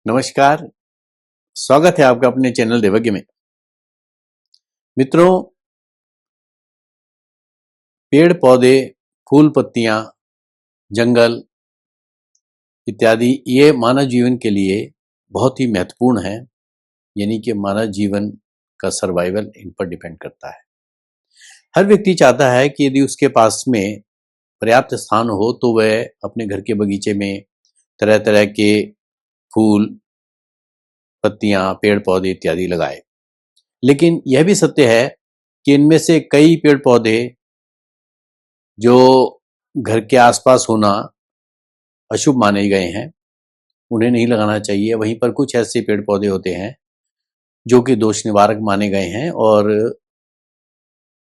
नमस्कार। स्वागत है आपका अपने चैनल देवज्ञ में। मित्रों, पेड़ पौधे, फूल पत्तियां, जंगल इत्यादि ये मानव जीवन के लिए बहुत ही महत्वपूर्ण है। यानी कि मानव जीवन का सर्वाइवल इन पर डिपेंड करता है। हर व्यक्ति चाहता है कि यदि उसके पास में पर्याप्त स्थान हो तो वह अपने घर के बगीचे में तरह तरह के फूल, पत्तियां, पेड़ पौधे इत्यादि लगाए। लेकिन यह भी सत्य है कि इनमें से कई पेड़ पौधे जो घर के आसपास होना अशुभ माने गए हैं, उन्हें नहीं लगाना चाहिए। वहीं पर कुछ ऐसे पेड़ पौधे होते हैं जो कि दोष निवारक माने गए हैं और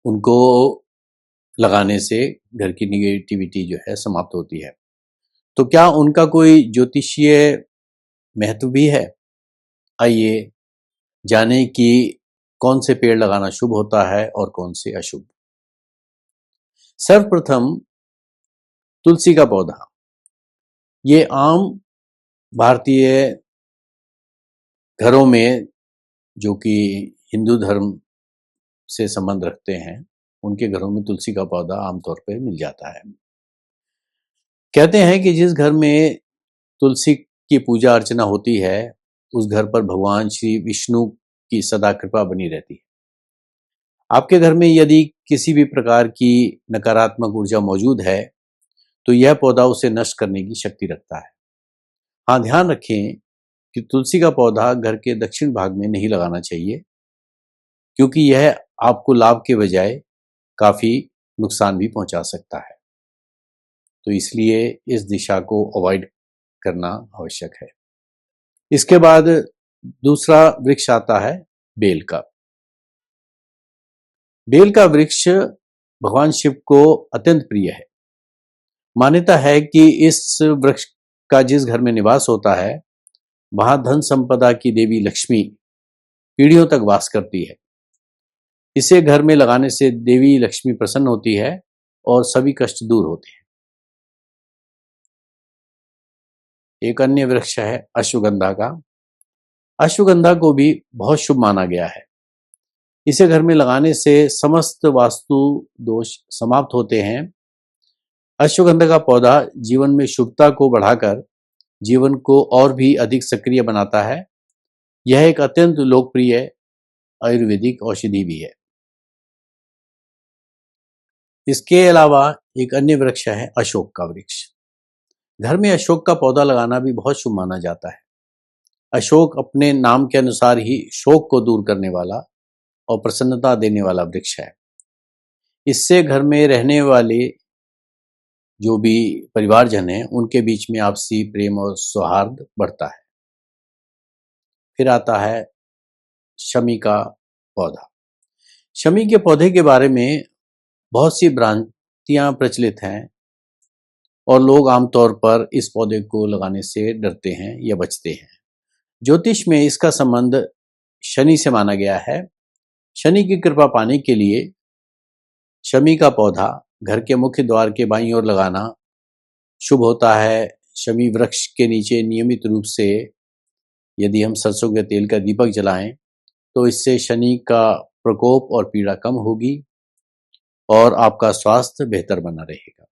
उनको लगाने से घर की निगेटिविटी जो है समाप्त होती है। तो क्या उनका कोई ज्योतिषीय महत्व भी है? आइए जानें कि कौन से पेड़ लगाना शुभ होता है और कौन से अशुभ। सर्वप्रथम तुलसी का पौधा। ये आम भारतीय घरों में जो कि हिंदू धर्म से संबंध रखते हैं, उनके घरों में तुलसी का पौधा आमतौर पर मिल जाता है। कहते हैं कि जिस घर में तुलसी की पूजा अर्चना होती है, उस घर पर भगवान श्री विष्णु की सदा कृपा बनी रहती है। आपके घर में यदि किसी भी प्रकार की नकारात्मक ऊर्जा मौजूद है, तो यह पौधा उसे नष्ट करने की शक्ति रखता है। हाँ, ध्यान रखें कि तुलसी का पौधा घर के दक्षिण भाग में नहीं लगाना चाहिए, क्योंकि यह आपको लाभ के बजाय काफी नुकसान भी पहुंचा सकता है। तो इसलिए इस दिशा को अवॉइड करना आवश्यक है। इसके बाद दूसरा वृक्ष आता है बेल का। बेल का वृक्ष भगवान शिव को अत्यंत प्रिय है। मान्यता है कि इस वृक्ष का जिस घर में निवास होता है, वहां धन संपदा की देवी लक्ष्मी पीढ़ियों तक वास करती है। इसे घर में लगाने से देवी लक्ष्मी प्रसन्न होती है और सभी कष्ट दूर होते हैं। एक अन्य वृक्ष है अश्वगंधा का। अश्वगंधा को भी बहुत शुभ माना गया है। इसे घर में लगाने से समस्त वास्तु दोष समाप्त होते हैं। अश्वगंधा का पौधा जीवन में शुभता को बढ़ाकर जीवन को और भी अधिक सक्रिय बनाता है। यह एक अत्यंत लोकप्रिय आयुर्वेदिक औषधि भी है। इसके अलावा एक अन्य वृक्ष है अशोक का वृक्ष। घर में अशोक का पौधा लगाना भी बहुत शुभ माना जाता है। अशोक अपने नाम के अनुसार ही शोक को दूर करने वाला और प्रसन्नता देने वाला वृक्ष है। इससे घर में रहने वाले जो भी परिवारजन हैं, उनके बीच में आपसी प्रेम और सौहार्द बढ़ता है। फिर आता है शमी का पौधा। शमी के पौधे के बारे में बहुत सी भ्रांतियां प्रचलित हैं और लोग आमतौर पर इस पौधे को लगाने से डरते हैं या बचते हैं। ज्योतिष में इसका संबंध शनि से माना गया है। शनि की कृपा पाने के लिए शमी का पौधा घर के मुख्य द्वार के बाईं ओर लगाना शुभ होता है। शमी वृक्ष के नीचे नियमित रूप से यदि हम सरसों के तेल का दीपक जलाएं, तो इससे शनि का प्रकोप और पीड़ा कम होगी और आपका स्वास्थ्य बेहतर बना रहेगा।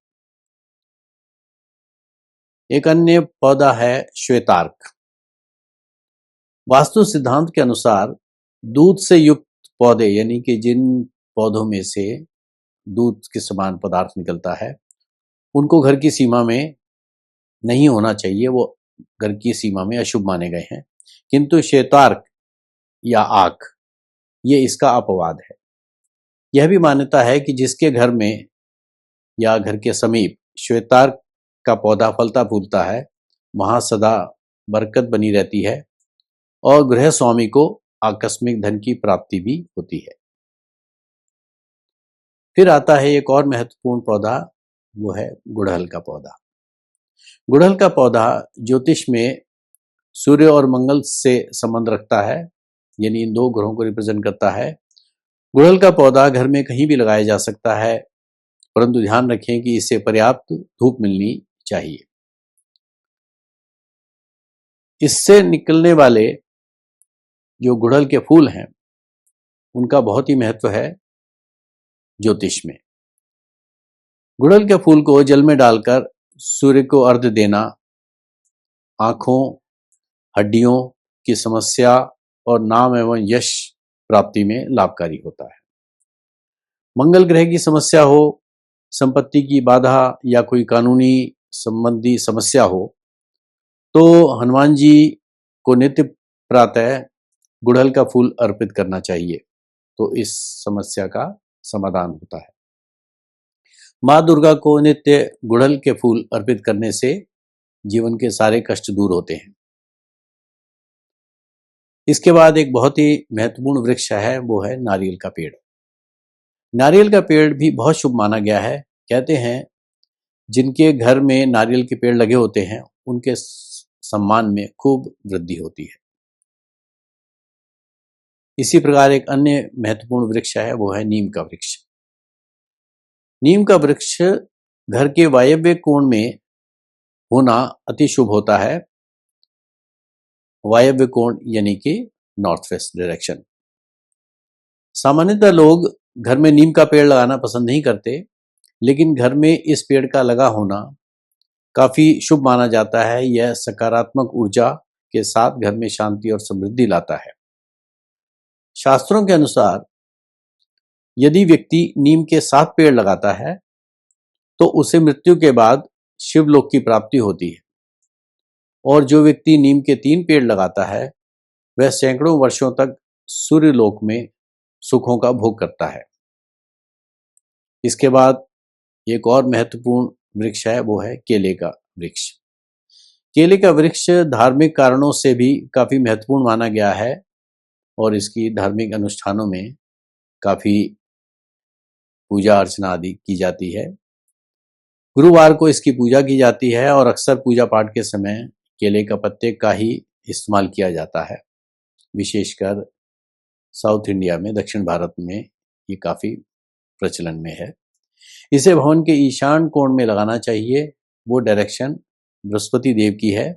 एक अन्य पौधा है श्वेतार्क। वास्तु सिद्धांत के अनुसार दूध से युक्त पौधे, यानी कि जिन पौधों में से दूध के समान पदार्थ निकलता है, उनको घर की सीमा में नहीं होना चाहिए। वो घर की सीमा में अशुभ माने गए हैं। किंतु श्वेतार्क या आक, ये इसका अपवाद है। यह भी मान्यता है कि जिसके घर में या घर के समीप श्वेतार्क का पौधा फलता फूलता है, वहां सदा बरकत बनी रहती है और गृह स्वामी को आकस्मिक धन की प्राप्ति भी होती है। फिर आता है एक और महत्वपूर्ण पौधा, वो है गुड़हल का पौधा। गुड़हल का पौधा ज्योतिष में सूर्य और मंगल से संबंध रखता है, यानी इन दो ग्रहों को रिप्रेजेंट करता है। गुड़हल का पौधा घर में कहीं भी लगाया जा सकता है, परंतु ध्यान रखें कि इसे पर्याप्त धूप मिलनी चाहिए। इससे निकलने वाले जो गुड़हल के फूल हैं उनका बहुत ही महत्व है ज्योतिष में। गुड़हल के फूल को जल में डालकर सूर्य को अर्घ्य देना आंखों, हड्डियों की समस्या और नाम एवं यश प्राप्ति में लाभकारी होता है। मंगल ग्रह की समस्या हो, संपत्ति की बाधा या कोई कानूनी संबंधी समस्या हो तो हनुमान जी को नित्य प्रातः गुड़हल का फूल अर्पित करना चाहिए, तो इस समस्या का समाधान होता है। माँ दुर्गा को नित्य गुड़हल के फूल अर्पित करने से जीवन के सारे कष्ट दूर होते हैं। इसके बाद एक बहुत ही महत्वपूर्ण वृक्ष है, वो है नारियल का पेड़। नारियल का पेड़ भी बहुत शुभ माना गया है। कहते हैं जिनके घर में नारियल के पेड़ लगे होते हैं उनके सम्मान में खूब वृद्धि होती है। इसी प्रकार एक अन्य महत्वपूर्ण वृक्ष है, वो है नीम का वृक्ष। नीम का वृक्ष घर के वायव्य कोण में होना अति शुभ होता है। वायव्य कोण यानी कि नॉर्थ वेस्ट डायरेक्शन। सामान्यतः लोग घर में नीम का पेड़ लगाना पसंद नहीं करते, लेकिन घर में इस पेड़ का लगा होना काफी शुभ माना जाता है। यह सकारात्मक ऊर्जा के साथ घर में शांति और समृद्धि लाता है। शास्त्रों के अनुसार यदि व्यक्ति नीम के 7 पेड़ लगाता है तो उसे मृत्यु के बाद शिवलोक की प्राप्ति होती है, और जो व्यक्ति नीम के 3 पेड़ लगाता है वह सैकड़ों वर्षों तक सूर्यलोक में सुखों का भोग करता है। इसके बाद एक और महत्वपूर्ण वृक्ष है, वो है केले का वृक्ष। केले का वृक्ष धार्मिक कारणों से भी काफी महत्वपूर्ण माना गया है और इसकी धार्मिक अनुष्ठानों में काफी पूजा अर्चना आदि की जाती है। गुरुवार को इसकी पूजा की जाती है और अक्सर पूजा पाठ के समय केले का पत्ते का ही इस्तेमाल किया जाता है। विशेषकर साउथ इंडिया में, दक्षिण भारत में ये काफी प्रचलन में है। इसे भवन के ईशान कोण में लगाना चाहिए। वो डायरेक्शन बृहस्पति देव की है,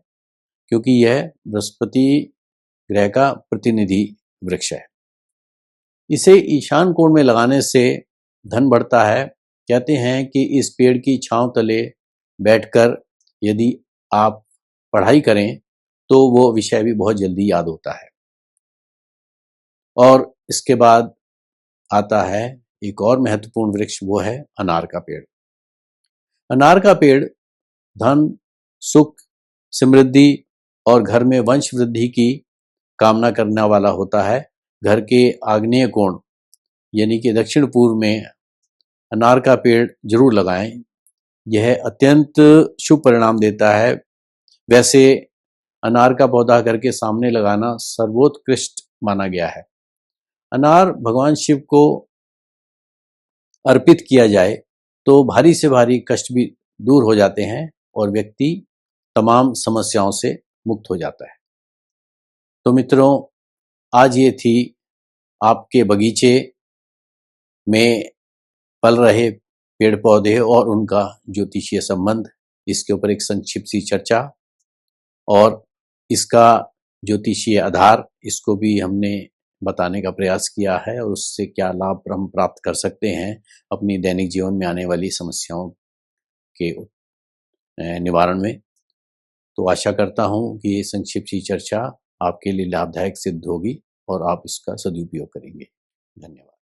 क्योंकि यह बृहस्पति ग्रह का प्रतिनिधि वृक्ष है। इसे ईशान कोण में लगाने से धन बढ़ता है। कहते हैं कि इस पेड़ की छांव तले बैठकर यदि आप पढ़ाई करें तो वो विषय भी बहुत जल्दी याद होता है। और इसके बाद आता है एक और महत्वपूर्ण वृक्ष, वो है अनार का पेड़। अनार का पेड़ धन, सुख, समृद्धि और घर में वंश वृद्धि की कामना करने वाला होता है। घर के आग्नेय कोण यानी कि दक्षिण पूर्व में अनार का पेड़ जरूर लगाएं। यह अत्यंत शुभ परिणाम देता है। वैसे अनार का पौधा घर के सामने लगाना सर्वोत्कृष्ट माना गया है। अनार भगवान शिव को अर्पित किया जाए तो भारी से भारी कष्ट भी दूर हो जाते हैं और व्यक्ति तमाम समस्याओं से मुक्त हो जाता है। तो मित्रों, आज ये थी आपके बगीचे में पल रहे पेड़ पौधे और उनका ज्योतिषीय संबंध, इसके ऊपर एक संक्षिप्त सी चर्चा और इसका ज्योतिषीय आधार, इसको भी हमने बताने का प्रयास किया है और उससे क्या लाभ हम प्राप्त कर सकते हैं अपनी दैनिक जीवन में आने वाली समस्याओं के निवारण में। तो आशा करता हूं कि ये संक्षिप्त सी चर्चा आपके लिए लाभदायक सिद्ध होगी और आप इसका सदुपयोग करेंगे। धन्यवाद।